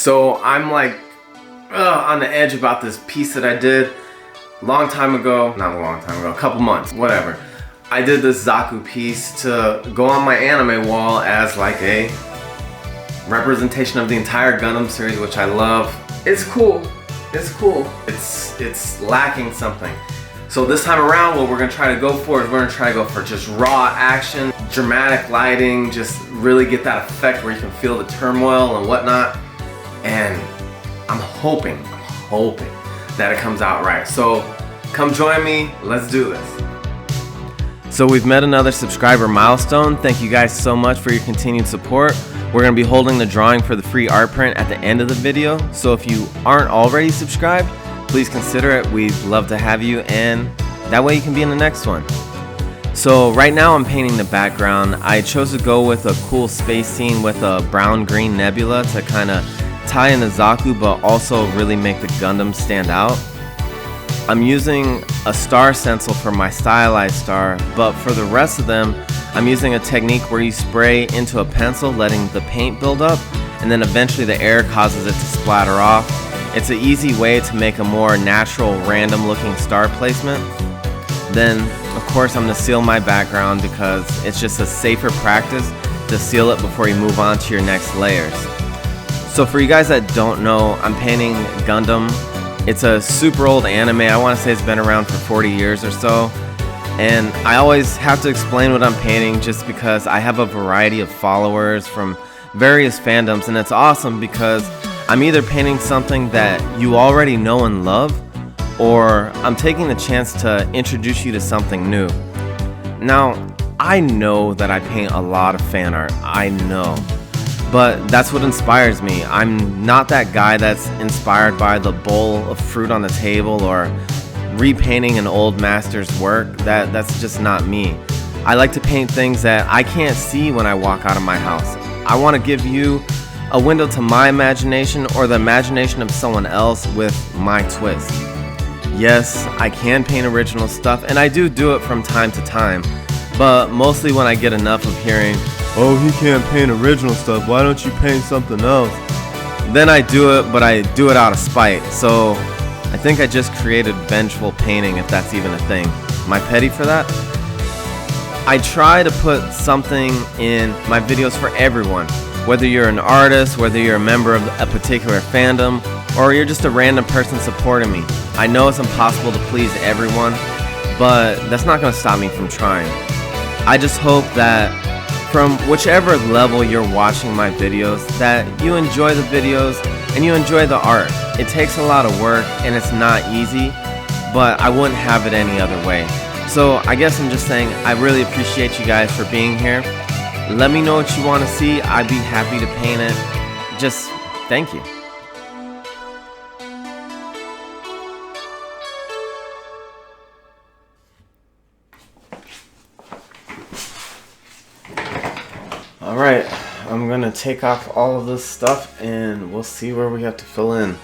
so I'm like on the edge about this piece that I did long time ago. Not a long time ago, a couple months, whatever. I did this Zaku piece to go on my anime wall as like a representation of the entire Gundam series, which I love. It's cool. It's cool. It's lacking something. So this time around, what we're gonna try to go for is we're gonna try to go for just raw action, dramatic lighting, just really get that effect where you can feel the turmoil and whatnot. And I'm hoping that it comes out right. So come join me, let's do this. So we've met another subscriber milestone. Thank you guys so much for your continued support. We're gonna be holding the drawing for the free art print at the end of the video. So if you aren't already subscribed, please consider it. We'd love to have you, and that way you can be in the next one. So right now I'm painting the background. I chose to go with a cool space scene with a brown-green nebula to kind of tie in the Zaku, but also really make the Gundam stand out. I'm using a star stencil for my stylized star, but for the rest of them, I'm using a technique where you spray into a pencil, letting the paint build up, and then eventually the air causes it to splatter off. It's an easy way to make a more natural, random looking star placement. Then, of course, I'm going to seal my background because it's just a safer practice to seal it before you move on to your next layers. So for you guys that don't know, I'm painting Gundam. It's a super old anime. I want to say it's been around for 40 years or so. And I always have to explain what I'm painting just because I have a variety of followers from various fandoms, and it's awesome because I'm either painting something that you already know and love, or I'm taking the chance to introduce you to something new. Now, I know that I paint a lot of fan art, I know, but that's what inspires me. I'm not that guy that's inspired by the bowl of fruit on the table or repainting an old master's work. That's just not me. I like to paint things that I can't see when I walk out of my house. I want to give you a window to my imagination or the imagination of someone else with my twist. Yes, I can paint original stuff, and I do it from time to time, but mostly when I get enough of hearing, "Oh, he can't paint original stuff, why don't you paint something else?" Then I do it, but I do it out of spite. So I think I just created vengeful painting, if that's even a thing. Am I petty for that? I try to put something in my videos for everyone. Whether you're an artist, whether you're a member of a particular fandom, or you're just a random person supporting me. I know it's impossible to please everyone, but that's not going to stop me from trying. I just hope that from whichever level you're watching my videos, that you enjoy the videos and you enjoy the art. It takes a lot of work and it's not easy, but I wouldn't have it any other way. So I guess I'm just saying I really appreciate you guys for being here. Let me know what you want to see. I'd be happy to paint it. Just thank you. Alright, I'm gonna take off all of this stuff and we'll see where we have to fill in.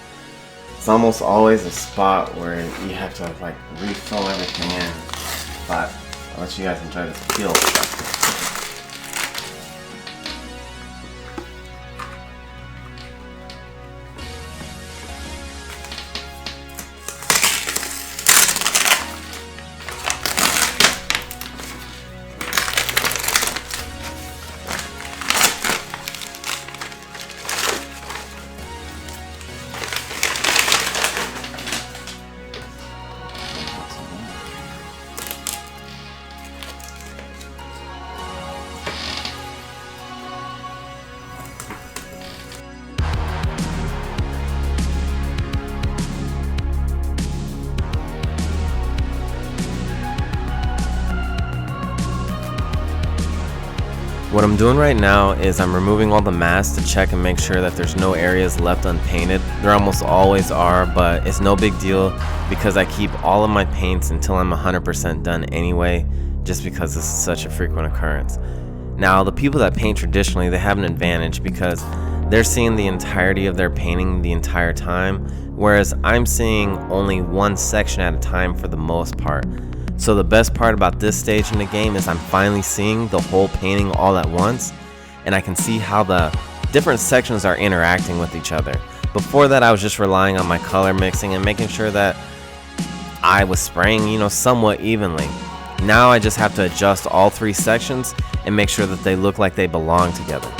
It's almost always a spot where you have to like refill everything in, but I'll let you guys enjoy this peel stuff. What I'm doing right now is I'm removing all the masks to check and make sure that there's no areas left unpainted. There almost always are, but it's no big deal because I keep all of my paints until I'm 100% done anyway, just because this is such a frequent occurrence. Now, the people that paint traditionally, they have an advantage because they're seeing the entirety of their painting the entire time, whereas I'm seeing only one section at a time for the most part. So the best part about this stage in the game is I'm finally seeing the whole painting all at once, and I can see how the different sections are interacting with each other. Before that, I was just relying on my color mixing and making sure that I was spraying, you know, somewhat evenly. Now I just have to adjust all 3 sections and make sure that they look like they belong together.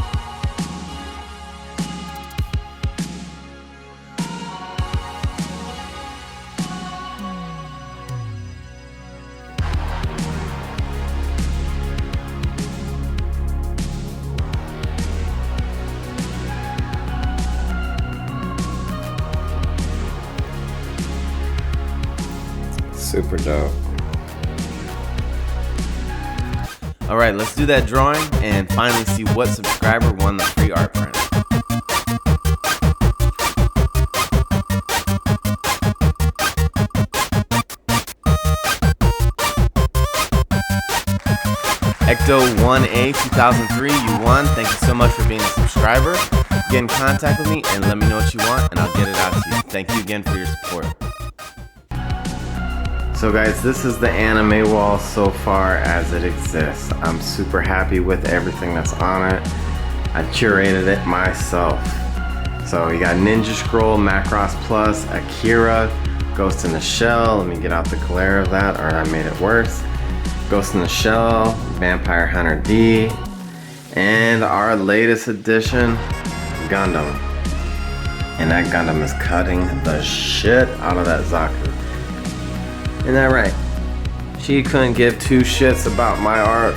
Super dope. Alright, let's do that drawing and finally see what subscriber won the free art print. Ecto1A 2003, you won. Thank you so much for being a subscriber. Get in contact with me and let me know what you want and I'll get it out to you. Thank you again for your support. So guys, this is the anime wall so far as it exists. I'm super happy with everything that's on it. I curated it myself. So you got Ninja Scroll, Macross Plus, Akira, Ghost in the Shell. Let me get out the glare of that, or I made it worse. Ghost in the Shell, Vampire Hunter D, and our latest edition, Gundam. And that Gundam is cutting the shit out of that Zaku. Isn't that right? She couldn't give 2 shits about my art.